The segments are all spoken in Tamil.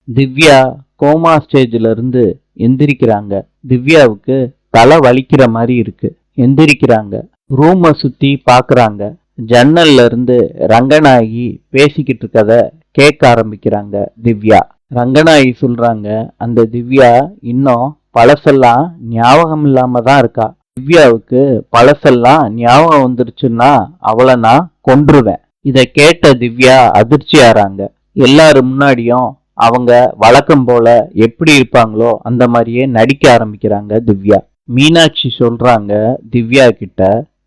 திவ்யா கோமா ஸ்டேஜ்ல இருந்து எந்திரிக்கிறாங்க. திவ்யாவுக்கு தலை வலிக்கிற மாதிரி இருக்கு. எந்திரிக்கிறாங்க. ரூமை சுத்தி பாக்குறாங்க. ஜன்னல்ல இருந்து ரங்கநாயகி பேசிக்கிட்டு இருக்கத கேட்க ஆரம்பிக்கிறாங்க திவ்யா. ரங்கநாயகி சொல்றாங்க, அந்த திவ்யா இன்னும் பழசெல்லாம் ஞாபகம் இல்லாம தான் இருக்கா. திவ்யாவுக்கு பழசெல்லாம் ஞாபகம் வந்துருச்சுன்னா அவளை நான் கொன்றுவேன். இத கேட்ட திவ்யா அதிர்ச்சி ஆறாங்க. எல்லாரும் முன்னாடியும் அவங்க வழக்கம் போல எப்படி இருப்பாங்களோ அந்த மாதிரியே நடிக்க ஆரம்பிக்கிறாங்க திவ்யா. மீனாட்சி சொல்றாங்க திவ்யா கிட்ட,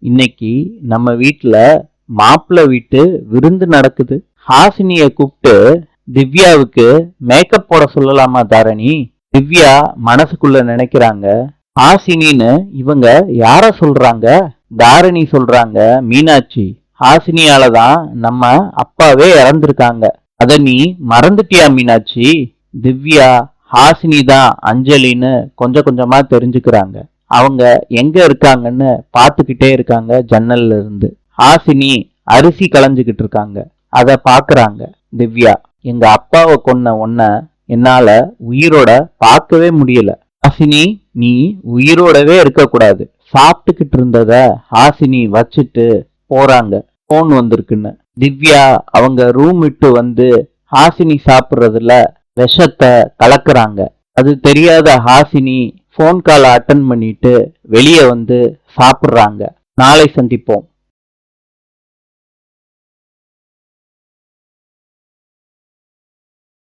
இன்னைக்கு நம்ம வீட்டுல மாப்பிள்ளை வீட்டு விருந்து நடக்குது. ஹாசினிய கூப்பிட்டு திவ்யாவுக்கு மேக்கப் போட சொல்லலாமா தாரணி? திவ்யா மனசுக்குள்ள நினைக்கிறாங்க, ஹாசினின்னு இவங்க யார சொல்றாங்க? தாரணி சொல்றாங்க, மீனாட்சி, ஹாசினியாலதான் நம்ம அப்பாவே இறந்திருக்காங்க. அத நீ மறந்துட்டியா மீனாட்சி? திவ்யா ஹாசினி தான் அஞ்சலின்னு கொஞ்சம் கொஞ்சமா தெரிஞ்சுக்கிறாங்க. அவங்க எங்க இருக்காங்கன்னு பாத்துக்கிட்டே இருக்காங்க ஜன்னல்ல இருந்து. ஹாசினி அரிசி களைஞ்சுகிட்டு இருக்காங்க. அத பாக்குறாங்க திவ்யா. எங்க அப்பாவை கொன்ன உன்ன என்னால உயிரோட பார்க்கவே முடியல. ஹாசினி, நீ உயிரோடவே இருக்க கூடாது. சாப்பிட்டுக்கிட்டு இருந்தத ஹாசினி வச்சுட்டு போறாங்க, போன் வந்திருக்குன்னு. திவ்யா அவங்க ரூம் விட்டு வந்து ஹாசினி சாப்பிட்றதுல விஷத்தை கலக்குறாங்க. அது தெரியாத ஹாசினி போன் காலை அட்டன் பண்ணிட்டு வெளியே வந்து சாப்பிட்றாங்க. நாளை சந்திப்போம்.